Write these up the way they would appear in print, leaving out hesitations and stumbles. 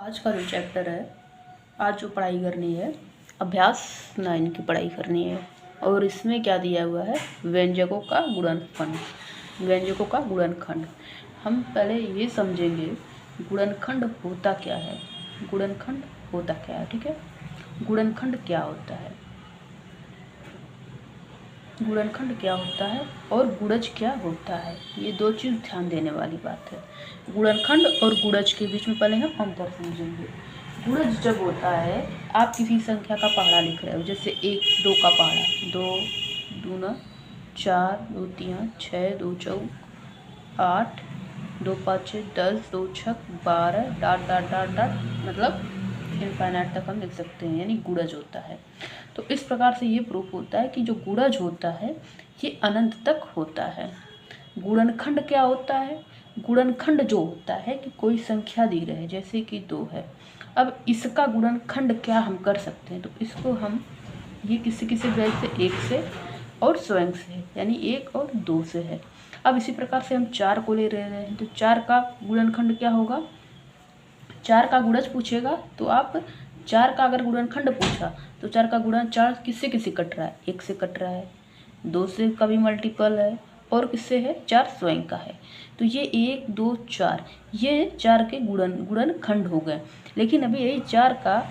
आज का जो चैप्टर है, आज जो पढ़ाई करनी है, अभ्यास 9 की पढ़ाई करनी है। और इसमें क्या दिया हुआ है, व्यंजकों का गुणनखंड। व्यंजकों का गुणनखंड हम पहले ये समझेंगे गुणनखंड होता क्या है। गुणनखंड होता क्या है, ठीक है। गुणनखंड क्या होता है, गुणनखंड क्या होता है और गुणज क्या होता है, ये दो चीज़ ध्यान देने वाली बात है। गुणनखंड और गुणज के बीच में पहले हम अंतर समझेंगे। गुणज जब होता है, आप किसी संख्या का पहाड़ा लिख रहे हो, जैसे 1 2 का पहाड़ा, 2 दूना 4, 2 3 6, 2 4 8, 2 5 6 10, 2 6 12 डाट डाट डाट डाट, मतलब इनफाइनाइट तक हम लिख सकते हैं, यानी गुणज होता है। तो इस प्रकार से ये प्रूफ होता है कि जो गुणज होता है ये अनंत तक होता है। गुणनखंड क्या होता है, गुणनखंड जो होता है कि कोई संख्या दी रहे, जैसे कि 2 है। अब इसका गुणनखंड क्या हम कर सकते हैं, तो इसको हम ये किसी किसी वजह से 1 से और स्वयं से, यानी 1 और 2 से है। अब इसी प्रकार से हम 4 को ले रहे हैं, तो 4 का गुणनखंड क्या होगा, 4 का गुणज पूछेगा तो आप 4 का अगर गुणनखंड पूछा तो 4 का गुणन 4 किससे किससे कट रहा है, 1 से कट रहा है, 2 से का भी मल्टीपल है, और किससे है, 4 स्वयं का है। तो ये 1 2 4 ये 4 के गुणनखंड हो गए। लेकिन अभी यही 4 का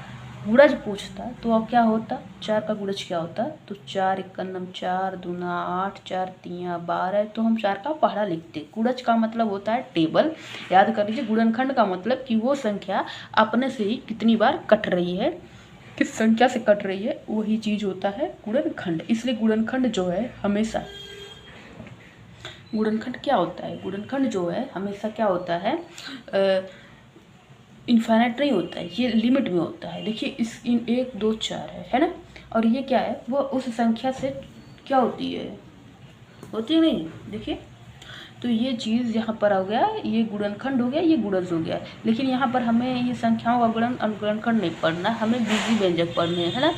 गुणज पूछता तो अब क्या होता, 4 का गुणज क्या होता, तो 4 एकन्नम 4 दूना 8 4 3 12, तो हम 4 का पहाड़ा लिखते। गुणज का मतलब होता है टेबल, याद कर लीजिए। गुणनखंड का मतलब कि वो संख्या अपने से ही कितनी बार कट रही है, किस संख्या से कट रही है, वही चीज होता है गुणनखंड। इसलिए गुणनखंड जो है हमेशा, गुणनखंड क्या होता है, गुणनखंड जो है हमेशा क्या होता है, इनफाइनाइट नहीं होता है, ये लिमिट में होता है। देखिए इस 1 2 4 है ना, और ये क्या है, वो उस संख्या से क्या होती है, होती है नहीं, देखिए। तो ये चीज़ यहाँ पर हो गया, ये गुणनखंड हो गया, ये गुणज हो गया। लेकिन यहाँ पर हमें ये संख्याओं का गुणनखंड नहीं पढ़ना, हमें बीजी व्यंजक पढ़ने हैं, है ना।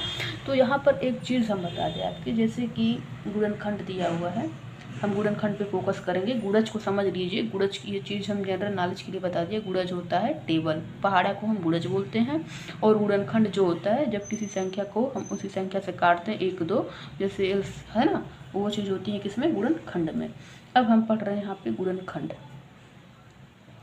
तो यहाँ पर एक चीज़ हम बता दें आपकी, जैसे कि गुणनखंड दिया हुआ है, हम गुणनखंड पे फोकस करेंगे। गुणज को समझ लीजिए, गुणज की ये चीज़ हम जनरल नॉलेज के लिए बता दिए। गुणज होता है टेबल, पहाड़ा को हम गुणज बोलते हैं। और गुणनखंड जो होता है, जब किसी संख्या को हम उसी संख्या से काटते हैं, 1 2 जैसे है ना, वो चीज़ होती है किसमें, गुणनखंड में। अब हम पढ़ रहे हैं यहाँ पे गुणनखंड,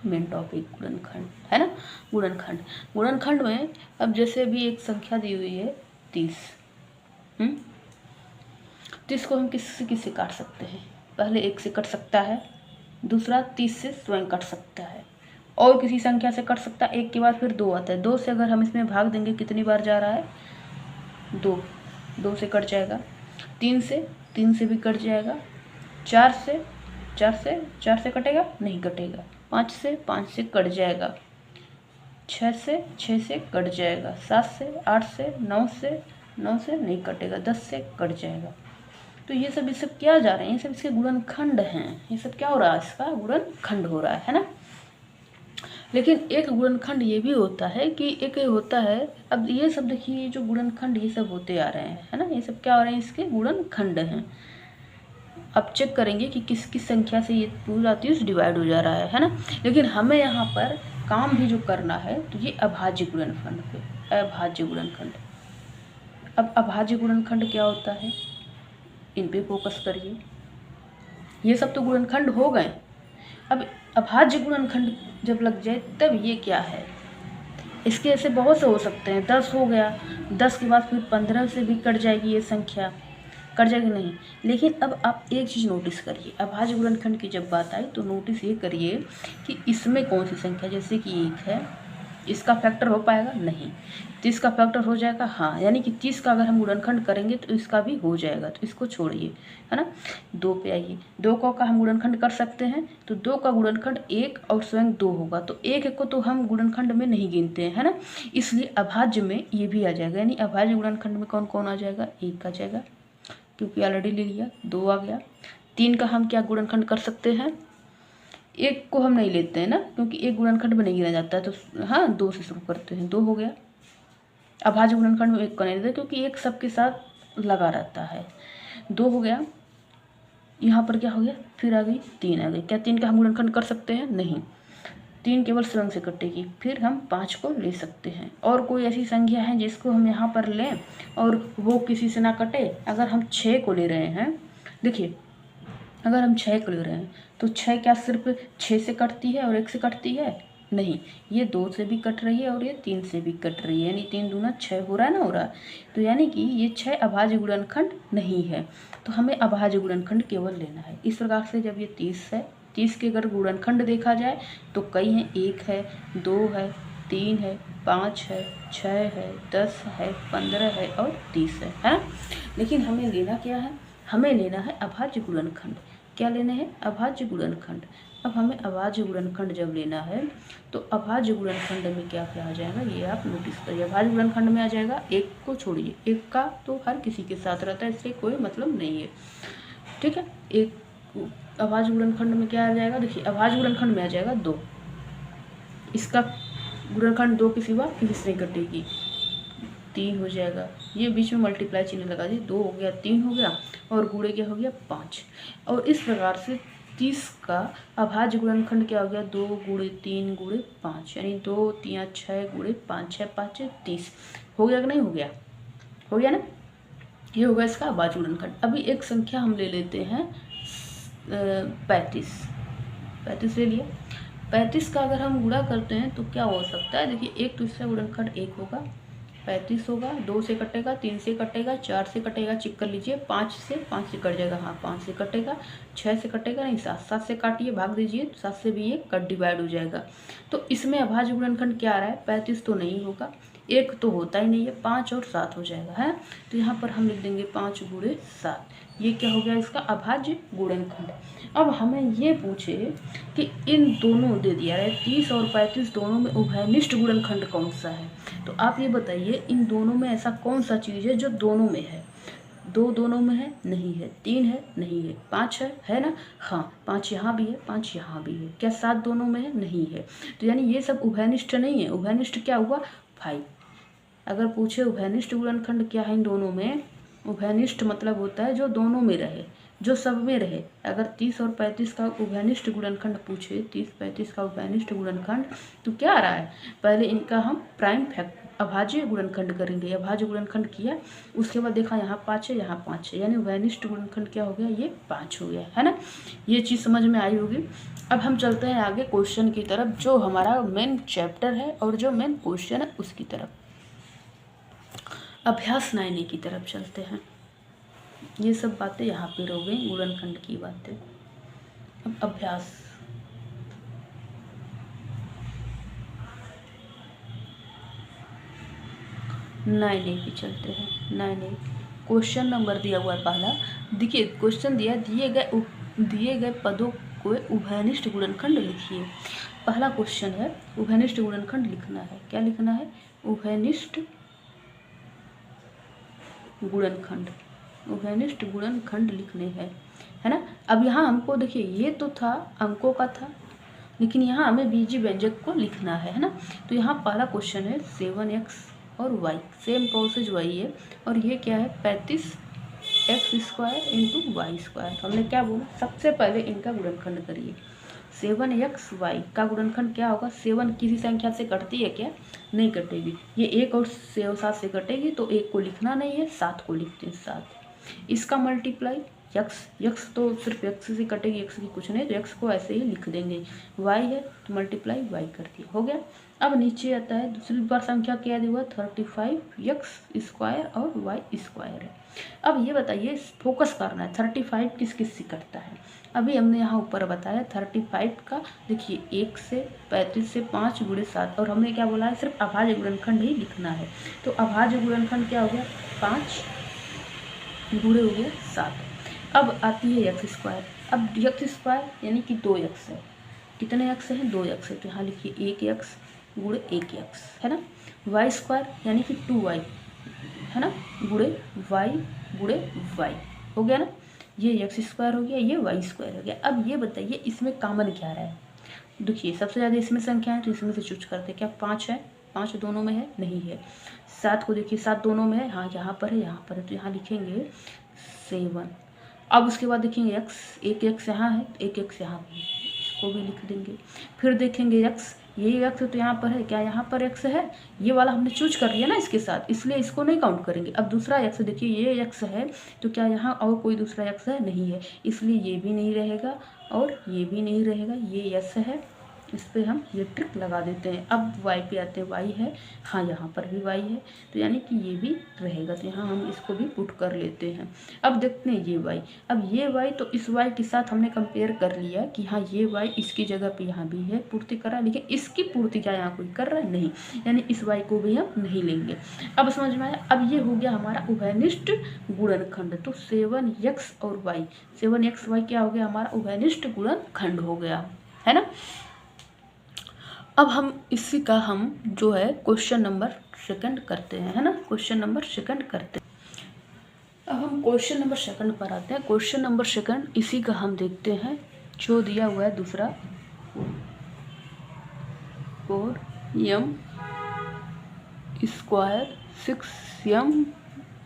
मेन टॉपिक गुणनखंड है ना। गुणनखंड, गुणनखंड में अब जैसे भी एक संख्या दी हुई है 30, 30 को हम किससे किससे काट सकते हैं, पहले 1 से कट सकता है, दूसरा 30 से स्वयं कट सकता है, और किसी संख्या से कट सकता है। 1 के बाद फिर 2 आता है, 2 से अगर हम इसमें भाग देंगे कितनी बार जा रहा है, 2, 2 से कट जाएगा। 3 से भी कट जाएगा। 4 से कटेगा, नहीं कटेगा। 5 से कट जाएगा। 6 से कट जाएगा। 7 से, 8 से, 9 से नहीं कटेगा। 10 से कट जाएगा। तो ये सब क्या जा रहे हैं, ये सब इसके गुणनखंड हैं। ये सब क्या हो रहा है, इसका गुणनखंड हो रहा है ना। लेकिन एक गुणनखंड ये भी होता है कि एक होता है, अब ये सब देखिए, जो गुणनखंड ये सब होते आ रहे हैं, है ना, ये सब क्या हो रहे हैं, इसके गुणनखंड हैं। अब चेक करेंगे कि किस किस संख्या से ये पूरा 30 डिवाइड हो जा रहा है ना। लेकिन हमें यहाँ पर काम भी जो करना है, तो ये अभाज्य गुणनखंड पे, अभाज्य गुणनखंड। अब अभाज्य गुणनखंड क्या होता है, इन पे फोकस करिए। ये सब तो गुणनखंड हो गए। अब अभाज्य गुणनखंड जब लग जाए तब ये क्या है, इसके ऐसे बहुत से हो सकते हैं। 10 हो गया, 10 के बाद फिर 15 से भी कट जाएगी ये संख्या, कट जाएगी नहीं। लेकिन अब आप एक चीज़ नोटिस करिए, अभाज्य गुणनखंड की जब बात आई तो नोटिस ये करिए कि इसमें कौन सी संख्या, जैसे कि 1 है, इसका फैक्टर हो पाएगा, नहीं। 30 का फैक्टर हो जाएगा, हाँ, यानी कि 30 का अगर हम गुणनखंड करेंगे तो इसका भी हो जाएगा, तो इसको छोड़िए, है ना। 2 पे आइए, 2 का हम गुणनखंड कर सकते हैं, तो 2 का गुणनखंड 1 और स्वयं 2 होगा, तो 1 को तो हम गुणनखंड में नहीं गिनते हैं, है ना। इसलिए अभाज्य में ये भी आ जाएगा, यानी अभाज्य गुणनखंड में कौन कौन आ जाएगा, 1 आ जाएगा, क्योंकि ऑलरेडी ले लिया। 2 आ गया। 3 का हम क्या गुणनखंड कर सकते हैं, 1 को हम नहीं लेते हैं ना, क्योंकि 1 गुणनखंड में नहीं गिना जाता है, तो हाँ 2 से शुरू करते हैं, 2 हो गया। अभाज्य गुणनखंड में 1 को नहीं लेते, क्योंकि 1 सबके साथ लगा रहता है। 2 हो गया। यहाँ पर क्या हो गया, फिर आ गई 3 आ गई। क्या 3 का हम गुणनखंड कर सकते हैं, नहीं। 3 केवल स्वयं से कटेगी, फिर हम 5 को ले सकते हैं। और कोई ऐसी संख्या है जिसको हम यहाँ पर लें और वो किसी से ना कटे? अगर हम 6 को ले रहे हैं, देखिए अगर हम 6 को ले रहे हैं तो 6 क्या सिर्फ 6 से कटती है और 1 से कटती है? नहीं, ये 2 से भी कट रही है और ये 3 से भी कट रही है, यानी 3 दूना 6 हो रहा है ना, हो रहा है। तो यानी कि ये 6 अभाज्य गुणनखंड नहीं है, तो हमें अभाज्य गुणनखंड केवल लेना है। इस प्रकार से जब ये 30 है, 30 के अगर गुणनखंड देखा जाए तो कई हैं, 1 है, 2 है, 3 है, 5 है, 6 है, 10 है, 15 है और 30 है ना। लेकिन हमें लेना क्या है? हमें लेना है अभाज्य गुणनखंड। क्या लेने हैं? अभाज्य गुणनखंड। अब हमें अभाज्य गुणनखंड जब लेना है तो अभाज्य गुणनखंड में क्या क्या आ जाएगा, ये आप नोटिस करिए। अभाज्य गुणनखंड में आ जाएगा, 1 को छोड़िए, 1 का तो हर किसी के साथ रहता है, इससे कोई मतलब नहीं है, ठीक है। एक अभाज्य गुणनखंड में क्या आ जाएगा? देखिए अभाज्य गुणनखंड में आ जाएगा 2, इसका गुणनखंड 2 के सिवा किसी से नहीं कटेगी, 3 हो जाएगा। ये बीच में मल्टीप्लाई चिन्ह लगा दिए, 2 हो गया, 3 हो गया और गुणे क्या हो गया? 5। और इस प्रकार से 30 का अभाज्य गुणनखंड क्या हो गया? 2 गुणे 3 गुणे 5, यानी 2 3 6 गुणे 5, 6 5 30 हो गया कि नहीं हो गया? हो गया ना, ये होगा इसका अभाज्य गुणनखंड। अभी एक संख्या हम ले लेते हैं 35 ले लिया। 35 का अगर हम गुणा करते हैं तो क्या हो सकता है? देखिए एक तो इसका गुणनखंड 1 होगा, 35 होगा, 2 से कटेगा, 3 से कटेगा, 4 से कटेगा, चेक कर लीजिए, 5 से कट जाएगा, हाँ 5 से कटेगा, 6 से कटेगा नहीं, 7 से काटिए, भाग दीजिए, 7 से भी ये कट डिवाइड हो जाएगा। तो इसमें अभाज्य गुणनखंड क्या आ रहा है? 35 तो नहीं होगा, 1 तो होता ही नहीं है, 5 और 7 हो जाएगा है। तो यहाँ पर हम लिख देंगे 5 गुणे 7, ये क्या हो गया? इसका अभाज्य गुणनखंड। अब हमें ये पूछे कि इन दोनों दे दिया है 30 और 35 दोनों में उभयनिष्ठ गुणनखंड कौन सा है? तो आप ये बताइए इन दोनों में ऐसा कौन सा चीज़ है जो दोनों में है? 2 दोनों में है? नहीं है। 3 है? नहीं है। 5 है ना? हाँ, 5 यहाँ भी है, 5 यहाँ भी है। क्या 7 दोनों में है? नहीं है। तो यानी ये सब उभयनिष्ठ नहीं है। उभयनिष्ठ क्या हुआ? 5। अगर पूछे उभयनिष्ठ गुणनखंड क्या है इन दोनों में, उभयनिष्ठ मतलब होता है जो दोनों में रहे, जो सब में रहे। अगर 30 और 35 का उभयनिष्ठ गुणनखंड पूछे, 30-35 का उभयनिष्ठ गुणनखंड, तो क्या आ रहा है? पहले इनका हम प्राइम फैक्ट अभाज्य गुणनखंड करेंगे। अभाज्य गुणनखंड किया, उसके बाद देखा यहाँ 5 है, यहाँ 5 है, यानी उभयनिष्ठ गुणनखंड क्या हो गया? ये 5 हो गया है ना। ये चीज़ समझ में आई होगी। अब हम चलते हैं आगे क्वेश्चन की तरफ, जो हमारा मेन चैप्टर है और जो मेन क्वेश्चन है उसकी तरफ। अभ्यास 9 की तरफ चलते हैं। ये सब बातें यहाँ पे रह गई, गुणनखंड की बातें। अब अभ्यास 9A की चलते हैं। 9A क्वेश्चन नंबर दिया हुआ है पहला। देखिए क्वेश्चन दिया, दिए गए पदों को उभयनिष्ठ गुणनखंड लिखिए। पहला क्वेश्चन है उभयनिष्ठ गुणनखंड लिखना है। क्या लिखना है? उभयनिष्ठ गुणनखंड। उभयनिष्ठ गुणनखंड लिखने हैं, है ना। अब यहाँ हमको देखिए, ये तो था अंकों का था, लेकिन यहाँ हमें बीजी व्यंजक को लिखना है ना। तो यहाँ पहला क्वेश्चन है 7x और y, सेम प्रोसेस वही है। और ये क्या है? 35x² into y²। तो हमने क्या बोला? सबसे पहले इनका गुणनखंड करिए। 7xy का गुणनखंड क्या होगा? 7 किसी संख्या से कटती है क्या? नहीं कटेगी। ये 1 और 7 से कटेगी, तो 1 को लिखना नहीं है, 7 को लिखते हैं। 7 इसका मल्टीप्लाई यक्स तो सिर्फ यक्स से कटेगी, यक्स की कुछ नहीं, तो यक्स को ऐसे ही लिख देंगे। वाई है तो मल्टीप्लाई वाई कर दिया, हो गया। अब नीचे आता है दूसरी बार संख्या क्या दिया हुआ? 35x² और y² है। अब ये बताइए, फोकस करना है 35 किस किस से करता है। अभी हमने यहाँ ऊपर बताया 35 का, देखिए 1 से 35 से 5 गुणे 7, और हमने क्या बोला है? सिर्फ अभाज्य गुणनखंड ही लिखना है। तो अभाज्य गुणनखंड क्या हो गया? 5 गुणे हो गया 7। अब आती है x²। अब x² यानी कि 2x है। कितने x हैं? 2x है, तो यहाँ लिखिए 1x गुणे 1x, है ना। y² यानी कि 2y, है ना, गुणे y गुणे y, हो गया ना। ये x² हो गया, ये y² हो गया। अब ये बताइए इसमें कॉमन क्या रहा है? देखिए सबसे ज़्यादा इसमें संख्या है, तो इसमें से चूज करते हैं। क्या 5 है? 5 दोनों में है? नहीं है। 7 को देखिए, 7 दोनों में है, हाँ यहाँ पर है, यहाँ पर है, तो यहाँ लिखेंगे 7। अब उसके बाद देखेंगे x, एक x यहाँ है, एक x यहाँ भी है, इसको भी लिख देंगे। फिर देखेंगे x, ये x तो यहाँ पर है, क्या यहाँ पर x है, ये वाला हमने चूज कर लिया ना इसके साथ, इसलिए इसको नहीं काउंट करेंगे। अब दूसरा x देखिए, ये x है तो क्या यहाँ और कोई दूसरा x है, नहीं है, इसलिए ये भी नहीं रहेगा और ये भी नहीं रहेगा, ये s है, इस पर हम ये ट्रिक लगा देते हैं। अब y पे आते हैं, y है, हाँ यहाँ पर भी y है, तो यानी कि ये भी रहेगा, तो यहाँ हम इसको भी पुट कर लेते हैं। अब देखते हैं ये y, अब ये y तो इस y के साथ हमने कंपेयर कर लिया कि हाँ ये y इसकी जगह पे यहाँ भी है, पूर्ति करा, लेकिन इसकी पूर्ति क्या यहाँ कोई कर रहा है, नहीं, यानी इस y को भी हम नहीं लेंगे। अब समझ में आया। अब ये हो गया हमारा उभयनिष्ठ गुणनखंड, तो 7x और y, 7xy क्या हो गया हमारा उभयनिष्ठ गुणनखंड हो गया, है ना। अब हम इसी का हम जो है क्वेश्चन नंबर सेकंड करते हैं, है ना, क्वेश्चन नंबर सेकंड करते हैं। अब हम क्वेश्चन नंबर सेकंड पर आते हैं। क्वेश्चन नंबर सेकंड इसी का हम देखते हैं, जो दिया हुआ है दूसरा 4m square 6m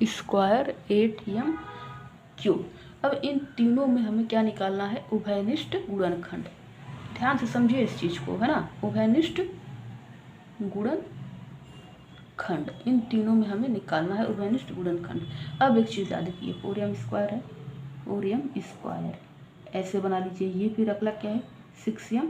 square 8m cube. अब इन तीनों में हमें क्या निकालना है, उभयनिष्ठ गुणनखंड। ध्यान से समझिए इस चीज को, है ना, उभयनिष्ठ गुणनखंड, इन तीनों में हमें निकालना है उभयनिष्ठ गुणनखंड। अब एक चीज याद रखिए, 4m स्क्वायर है, 4m स्क्वायर ऐसे बना लीजिए, ये फिर अगला क्या है 6m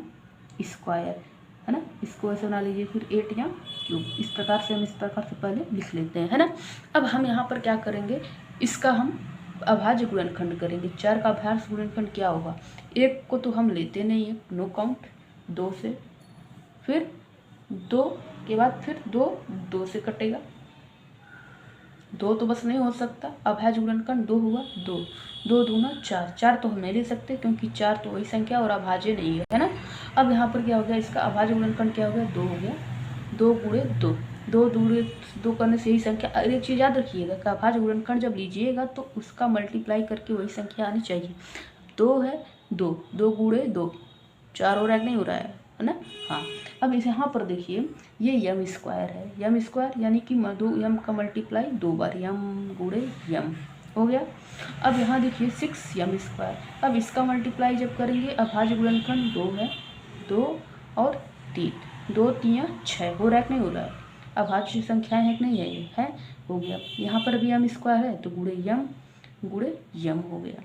स्क्वायर, है ना, इसको ऐसे बना लीजिए, फिर 8m क्यूब। इस प्रकार से हम इस प्रकार से पहले लिख लेते हैं, है ना। अब हम यहाँ पर क्या करेंगे, इसका हम अभाज्य गुणनखंड करेंगे। 4 का अभाज्य गुणनखंड क्या होगा, 1 को तो हम लेते नहीं है, नो काउंट, 2 से, फिर 2 के बाद फिर 2 से कटेगा, 2 तो बस नहीं हो सकता, अभाज्य गुणनखंड 2 हुआ, 2 दूना 4, 4 तो हम नहीं ले सकते क्योंकि 4 तो वही संख्या और अभाज्य नहीं है ना। अब यहाँ पर क्या हो गया, इसका अभाज्य गुणनखंड क्या हो गया, 2 हो गया, 2 गुणे 2, 2 दूरे 2 करने से यही संख्या। अरे एक चीज़ याद रखिएगा कि अभाज्य गुणनखंड जब लीजिएगा तो उसका मल्टीप्लाई करके वही संख्या आनी चाहिए। 2 है, 2 गुणे 2, 4 हो रहा है, नहीं हो रहा है ना, हाँ। अब इस यहाँ पर देखिए, ये यम स्क्वायर है, यम स्क्वायर यानी कि यम का मल्टीप्लाई 2 बार, यम गुणे यम हो गया। अब यहाँ देखिए 6m स्क्वायर, अब इसका मल्टीप्लाई जब करेंगे, अभाज्य गुणनखंड 2 है, 2 और 3, 2 3 6 हो रहा है, नहीं हो रहा है, अभाज्य संख्याएं है कि नहीं है, ये है, हो गया। यहाँ पर भी m स्क्वायर है तो गुणे यम हो गया।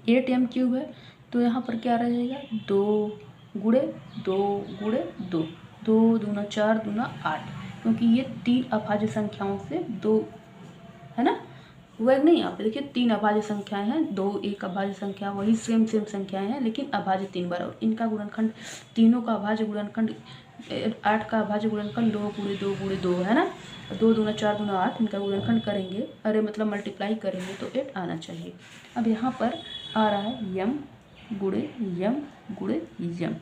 8m क्यूब है तो यहाँ पर क्या रहेगा, 2 गुणे 2 गुणे 2, 2 दूना 4 दूना 8, क्योंकि ये 3 अभाज्य संख्याओं से 2, है ना, हुआ नहीं। यहाँ पे देखिए 3 अभाज्य संख्याएं हैं, 2 एक अभाज्य संख्या, वही सेम संख्याएं हैं लेकिन अभाज्य 3 बार, और इनका गुणनखंड, तीनों का अभाज्य गुणनखंड 8 का अभाज्य गुणनखंड 2 गुणे 2 गुणे 2, है ना, 2 दूना 4 दूना 8, इनका गुणनखंड करेंगे, अरे मतलब मल्टीप्लाई करेंगे तो 8 आना चाहिए। अब यहाँ पर आ रहा है यम गुणे यम गुणे यम,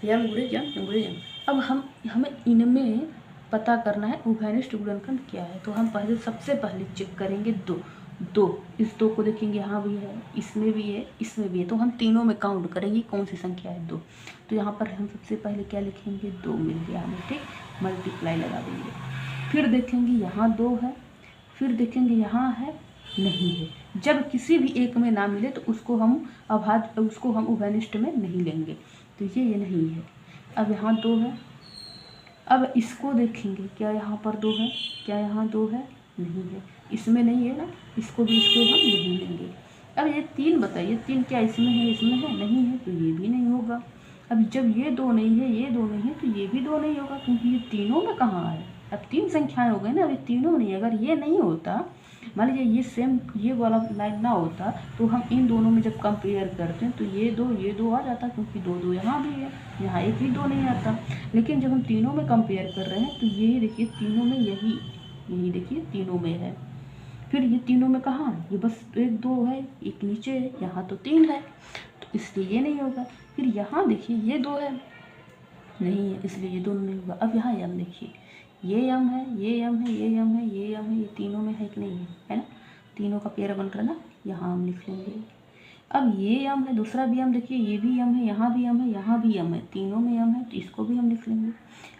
यम गुणे यम गुणे यम। अब हमें इनमें पता करना है उभयनिष्ठ गुणनखंड क्या है, तो हम पहले सबसे पहले चेक करेंगे 2, इस 2 को देखेंगे, यहाँ भी है, इसमें भी है, इसमें भी है, तो हम तीनों में काउंट करेंगे कौन सी संख्या है 2। तो यहाँ पर हम सबसे पहले क्या लिखेंगे, 2 मिल गया हमें, ठीक, मल्टीप्लाई लगा देंगे। फिर देखेंगे यहाँ 2 है, फिर देखेंगे यहाँ है, नहीं है। जब किसी भी एक में ना मिले तो उसको हम उभयनिष्ठ में नहीं लेंगे, तो ये नहीं है। अब यहाँ 2 है, अब इसको देखेंगे, क्या यहाँ पर 2 है, क्या यहाँ 2 है, नहीं है, इसमें नहीं है ना, इसको भी इसको हम नहीं लेंगे। अब ये 3 बताइए, 3 क्या इसमें है, इसमें है, नहीं है, तो ये भी नहीं होगा। अब जब ये 2 नहीं है, ये 2 नहीं है, तो ये भी 2 नहीं होगा, क्योंकि ये तीनों में कहाँ है, अब 3 संख्याएं हो गई ना, अब ये तीनों नहीं है। अगर ये नहीं होता, मान लीजिए ये सेम ये वाला लाइन ना होता, तो हम इन दोनों में जब कंपेयर करते हैं तो ये 2 आ जाता, क्योंकि 2 यहाँ भी है, यहाँ एक ही 2 नहीं आता। लेकिन जब हम तीनों में कंपेयर कर रहे हैं तो ये देखिए तीनों में यही देखिए तीनों में है, फिर ये तीनों में कहाँ है, ये बस 1 2 है, एक नीचे है, यहाँ तो 3 है, तो इसलिए ये नहीं होगा। फिर यहाँ देखिए ये 2 है, नहीं है, इसलिए ये दोनों नहीं होगा। अब यहाँ यम देखिए, ये यम है, ये यम है, ये यम है, ये यम है, ये तीनों में है कि नहीं है, है ना, तीनों का पेयर बन रहा है ना, यहाँ हम लिख लेंगे अब ये यम है, दूसरा भी यम देखिए, ये भी यम है, यहाँ भी यम है, यहाँ भी यम है, तीनों में यम है, तो इसको भी हम लिख लेंगे।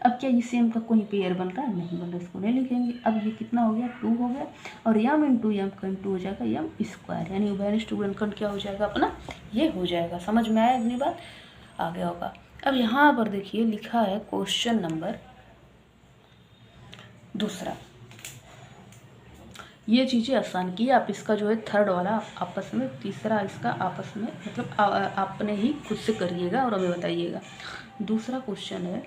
अब क्या इस यम का कोई पेयर बन रहा है? नहीं बन रहा, इसको नहीं लिखेंगे। अब ये कितना हो गया? 2 हो गया, और यम इंटू यम का इंटू हो जाएगा यम स्क्वायर, यानी उभयनिष्ठ गुणनखंड क्या हो जाएगा अपना? ये हो जाएगा। समझ में आया? इतनी बात आ गया होगा। अब यहाँ पर देखिए लिखा है क्वेश्चन नंबर दूसरा। ये चीज़ें आसान की, आप इसका जो है थर्ड वाला आपस में, तीसरा इसका आपस में, मतलब आपने ही खुद से करिएगा और हमें बताइएगा। दूसरा क्वेश्चन है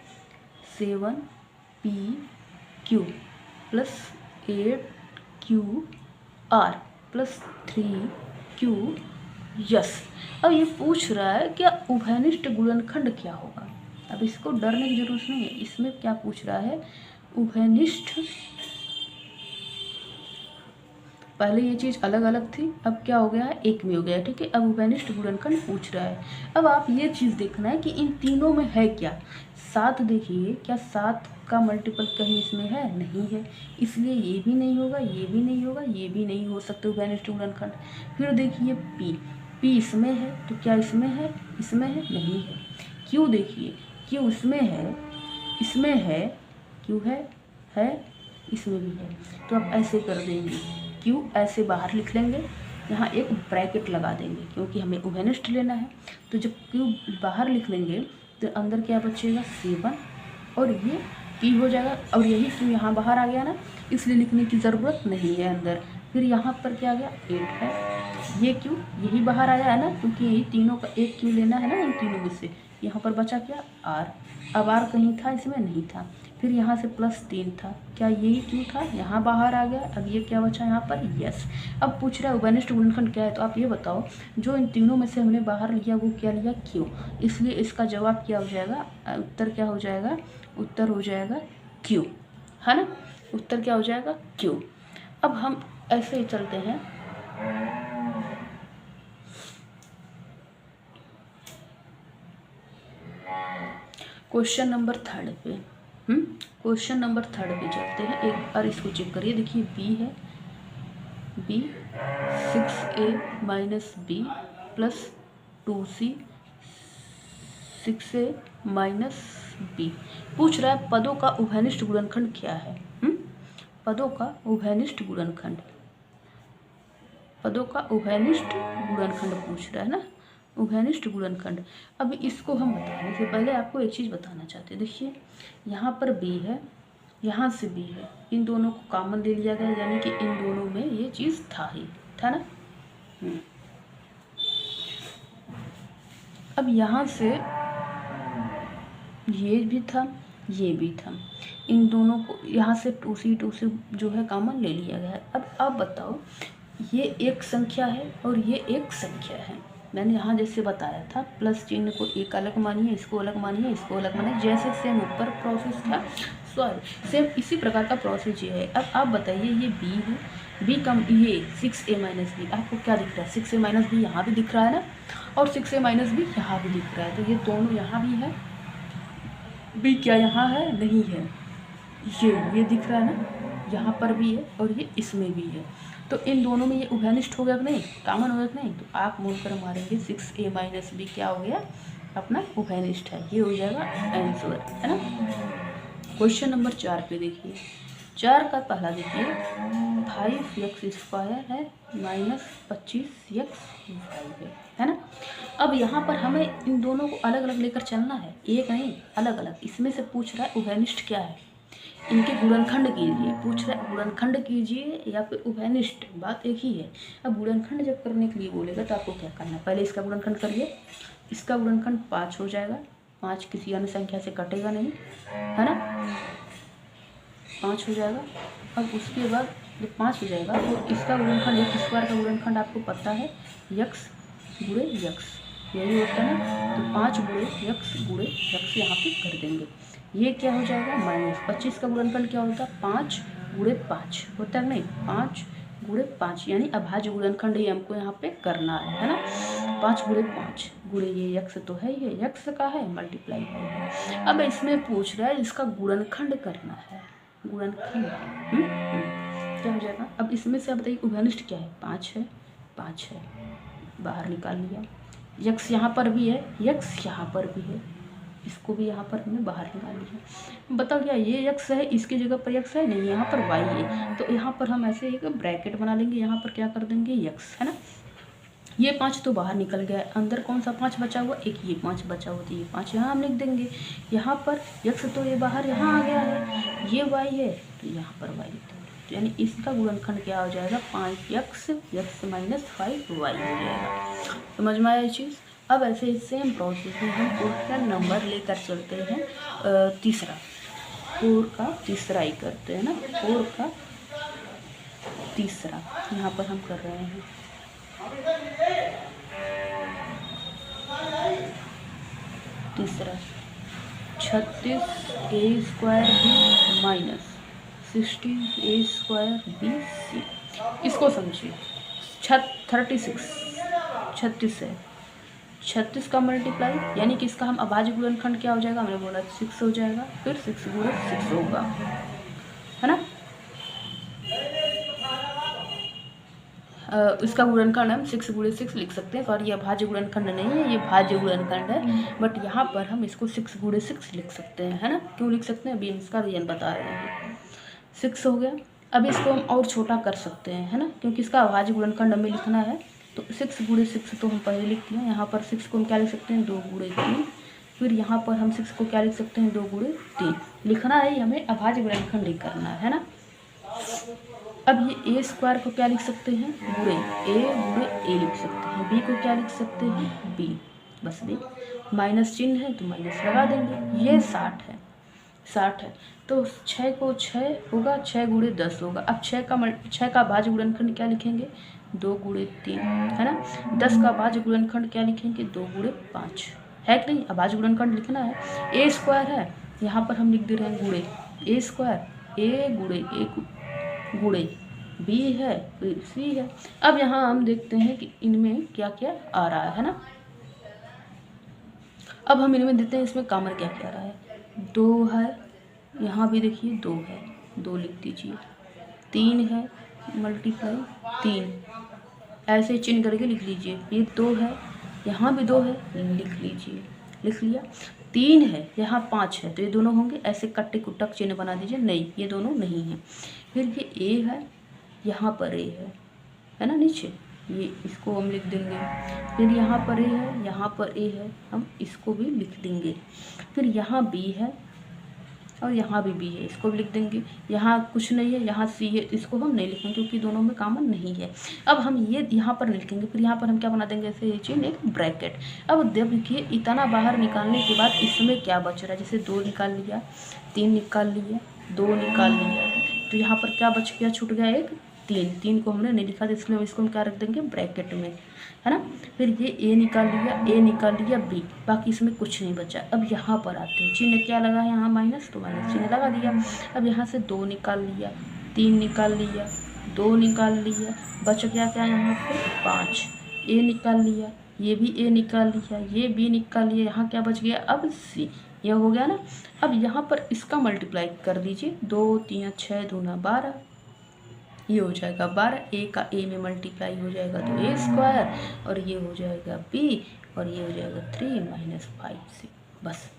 7PQ plus 8QR plus 3QS। अब ये पूछ रहा है क्या उभयनिष्ठ गुणनखंड क्या होगा। अब इसको डरने की जरूरत नहीं है, इसमें क्या पूछ रहा है? उभयनिष्ठ, पहले ये चीज़ अलग अलग थी, अब क्या हो गया है? एक में हो गया, ठीक है। अब उभयनिष्ठ गुणनखंड पूछ रहा है। अब आप ये चीज़ देखना है कि इन तीनों में है क्या। 7 देखिए, क्या 7 का मल्टीपल कहीं इसमें है? नहीं है, इसलिए ये भी नहीं होगा, ये भी नहीं होगा, ये भी नहीं हो सकते उभयनिष्ठ गुणनखंड। फिर देखिए P इसमें है, तो क्या इसमें है? इसमें है? नहीं है। Q देखिए, Q इसमें है, इसमें है, Q है, इसमें भी है। तो आप ऐसे कर देंगे, Q ऐसे बाहर लिख लेंगे, यहाँ एक ब्रैकेट लगा देंगे क्योंकि हमें उभयनिष्ठ लेना है। तो जब Q बाहर लिख लेंगे तो अंदर क्या बचेगा? 7, और ये P हो जाएगा, और यही Q यहाँ बाहर आ गया ना, इसलिए लिखने की ज़रूरत नहीं है अंदर। फिर यहाँ पर क्या आ गया? 8 है, ये Q यही बाहर आया है ना, क्योंकि यही तीनों का एक Q लेना है ना इन तीनों में से। यहाँ पर बचा क्या? R। अब R कहीं था? इसमें नहीं था। फिर यहाँ से +3 था, क्या यही Q था? यहाँ बाहर आ गया। अब ये क्या बचा यहाँ पर? यस। अब पूछ रहा है उभयनिष्ठ गुणनखंड क्या है, तो आप ये बताओ जो इन तीनों में से हमने बाहर लिया वो क्या लिया? Q। इसलिए इसका जवाब क्या हो जाएगा? उत्तर क्या हो जाएगा? उत्तर हो जाएगा Q, है ना। उत्तर क्या हो जाएगा? Q। अब हम ऐसे ही चलते हैं क्वेश्चन नंबर 3 पे। क्वेश्चन नंबर 3 पे चलते हैं। एक बार इसको चेक करिए, देखिए B है, B 6A minus B plus 2C 6A minus B। पूछ रहा है पदों का उभयनिष्ठ गुणनखंड क्या है। पदों का उभयनिष्ठ गुणनखंड, पदों का उभयनिष्ठ गुणनखंड पूछ रहा है ना, उभयनिष्ठ गुणनखंड। अब इसको हम बताने से पहले आपको एक चीज़ बताना चाहते हैं। देखिए यहाँ पर B है, यहाँ से B है, इन दोनों को कॉमन ले लिया गया, यानी कि इन दोनों में ये चीज़ था ना। अब यहाँ से ये भी था, ये भी था, इन दोनों को यहाँ से 2C जो है कॉमन ले लिया गया है। अब आप बताओ, ये एक संख्या है और ये एक संख्या है। मैंने यहाँ जैसे बताया था, प्लस चिन्ह को एक अलग मानिए, इसको अलग मानिए, इसको अलग मानिए, जैसे सेम ऊपर प्रोसेस था, सॉरी सेम इसी प्रकार का प्रोसेस ये है। अब आप बताइए, ये B है, B कम ये 6A माइनस B, आपको क्या दिख रहा है? 6A माइनस B यहाँ भी दिख रहा है ना, और 6A माइनस B यहाँ भी दिख रहा है। तो ये दोनों यहाँ भी है, B क्या यहाँ है? नहीं है, ये दिख रहा है ना, यहाँ पर भी है और ये इसमें भी है। तो इन दोनों में ये उभयनिष्ठ हो गया कि नहीं, कॉमन हो गया कि नहीं। तो आप मूल पर मारेंगे 6A माइनस B क्या हो गया? अपना उभयनिष्ठ है। ये हो जाएगा आंसर, है ना। क्वेश्चन नंबर 4 पे देखिए, 4 का पहला देखिए 5x² है माइनस 25x है ना। अब यहाँ पर हमें इन दोनों को अलग अलग लेकर चलना है, एक नहीं अलग अलग। इसमें से पूछ रहा है उभयनिष्ठ क्या है, इनके गुणनखंड कीजिए। पूछ रहा है गुणनखंड कीजिए या फिर उभयनिष्ठ, बात एक ही है। अब गुणनखंड जब करने के लिए बोलेगा तो आपको क्या करना है? पहले इसका गुणनखंड करिए, इसका गुणनखंड 5 हो जाएगा, 5 किसी अन्य संख्या से कटेगा नहीं, है ना, 5 हो जाएगा। अब उसके बाद जब 5 हो जाएगा तो इसका गुणनखंड, एक स्क्वायर का गुणनखंड आपको पता है x गुणे x, यही होता है ना। तो 5 गुणे x यहाँ पे कर देंगे, ये क्या हो जाएगा? माइनस 25 का गुणनखंड क्या होता है? 5 गुणे 5 होता है नहीं, 5 गुणे 5, यानी अभाज्य गुणनखंड ही हमको यहाँ पे करना है ना। 5 गुणे 5 गुणे ये x तो है, ये x का है, मल्टीप्लाई है। अब इसमें पूछ रहा है इसका गुणनखंड करना है, गुणनखंड क्या हो जाएगा? अब इसमें से आप बताइए उभयनिष्ठ क्या है? 5 है, 5 है, बाहर निकाल लिया। यक्स यहाँ पर भी है, यक्स यहाँ पर भी है, इसको भी यहाँ पर हमने बाहर निकाल लिया। बताओ क्या ये यक्स है, इसकी जगह पर यक्स है नहीं, यहाँ पर वाई है, तो यहाँ पर हम ऐसे एक ब्रैकेट बना लेंगे, यहाँ पर क्या कर देंगे यक्स, है ना। ये 5 तो बाहर निकल गया है, अंदर कौन सा 5 बचा हुआ, एक ये 5 बचा हुआ, तो ये 5 यहाँ हम लिख देंगे। यहाँ पर यक्स तो ये बाहर यहाँ आ गया है, ये वाई है तो यहाँ पर वाई लिख देंगे। तो यानी इसका गुणनखंड क्या हो जाएगा, 5x x माइनस 5y हो जाएगा। समझ में आया ये चीज़। अब ऐसे ही सेम प्रोसेस में हम क्वेश्चन नंबर लेकर चलते हैं तीसरा, 4 का तीसरा ही करते हैं ना, 4 का तीसरा यहाँ पर हम कर रहे हैं। तीसरा 36a² b minus 16a² bc। इसको समझिए, 36 है, 36 का मल्टीप्लाई यानी कि इसका हम अभाज्य गुणनखंड क्या हो जाएगा, हमने बोला 6 हो जाएगा, फिर 6 गुणे 6 होगा, है ना। इसका गुणनखंड हम 6 गुणे 6 लिख सकते हैं, सॉरी ये भाज्य गुणनखंड नहीं है, ये भाज्य गुणनखंड है, बट यहाँ पर हम इसको 6 गुणे 6 लिख सकते हैं, है ना। क्यों लिख सकते हैं अभी हम इसका रीजन बता रहे हैं। 6 हो गया। अब इसको हम और छोटा कर सकते हैं, है ना, क्योंकि इसका अभाज्य गुणनखंड हमें लिखना है, तो 6 गुणे 6 तो हम पहले लिख दिए। यहाँ पर 6 को हम क्या लिख सकते हैं, 2 गुणे 3, फिर यहाँ पर हम 6 को क्या लिख सकते हैं, 2 गुणे 3 लिखना है, हमें अभाज्य गुणनखंड ही करना है ना। अब ये a² को क्या लिख सकते हैं, गुणे a लिख सकते हैं, b को क्या लिख सकते हैं, b, बस b, माइनस चिन्ह है तो माइनस लगा देंगे। ये 60 है तो 6 को 6 होगा, 6 गुणे 10 होगा। अब 6 का भाज्य गुणनखंड क्या लिखेंगे, 2 गुणे 3, है ना। 10 का भाज्य गुणनखंड क्या लिखेंगे, 2 गुणे 5, है कि नहीं। अभाज्य गुणनखंड लिखना है, a² है, यहाँ पर हम लिख दे रहे हैं गुणे a², a गुणे b है, c है। अब यहाँ हम देखते हैं कि इनमें क्या क्या आ रहा है ना। अब हम इनमें देते हैं इसमें कॉमन क्या क्या आ रहा है, 2 है, यहाँ भी देखिए 2 है, 2 लिख दीजिए। 3 है मल्टीप्लाई 3, ऐसे चिन्ह करके लिख लीजिए। ये 2 है, यहाँ भी 2 है, लिख लीजिए, लिख लिया। 3 है, यहाँ 5 है, तो ये दोनों होंगे, ऐसे कट्टे कुटक चिन्ह बना दीजिए, नहीं ये दोनों नहीं हैं। फिर ये a है, यहाँ पर a है ना नीचे, ये इसको हम लिख देंगे। फिर यहाँ पर a है, यहाँ पर a है, हम इसको भी लिख देंगे। फिर यहाँ b है और यहाँ भी b है, इसको भी लिख देंगे। यहाँ कुछ नहीं है, यहाँ c है, इसको हम नहीं लिखेंगे क्योंकि दोनों में कॉमन नहीं है। अब हम ये यहाँ पर नहीं लिखेंगे, फिर यहाँ पर हम क्या बना देंगे, ऐसे ये चिन्ह एक ब्रैकेट। अब देखिए इतना बाहर निकालने के बाद इसमें क्या बच रहा है, जैसे 2 निकाल लिया, 3 निकाल लिया, 2 निकाल लिया, तो यहाँ पर क्या बच गया, छूट गया एक 3 को हमने नहीं लिखा था, इसलिए इसको हम क्या रख देंगे ब्रैकेट में, है ना। फिर ये a निकाल लिया b, बाकी इसमें कुछ नहीं बचा। अब यहाँ पर आते हैं, चिन्ह क्या लगा है यहाँ माइनस, तो माइनस चिन्ह लगा दिया। अब यहाँ से 2 निकाल लिया, 3 निकाल लिया, 2 निकाल लिया, बच गया क्या यहाँ पे 5, a निकाल लिया, ये भी a निकाल लिया, ये b निकाल लिया, यहाँ क्या बच गया अब c, यह हो गया ना। अब यहाँ पर इसका मल्टीप्लाई कर दीजिए, 2 3 6 दूना 12, ये हो जाएगा 12, a का a में मल्टीप्लाई हो जाएगा तो a², और ये हो जाएगा b, और ये हो जाएगा 3 माइनस 5c। बस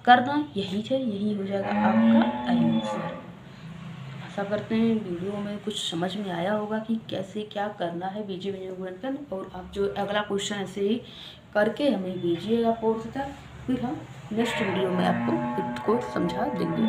करना यही है, यही हो जाएगा आपका आंसर। आशा करते हैं वीडियो में कुछ समझ में आया होगा कि कैसे क्या करना है बीजीय गुणनखंड, और आप जो अगला क्वेश्चन ऐसे ही करके हमें भेजिएगा कोर्स तक, फिर हम नेक्स्ट वीडियो में आपको इसको समझा देंगे।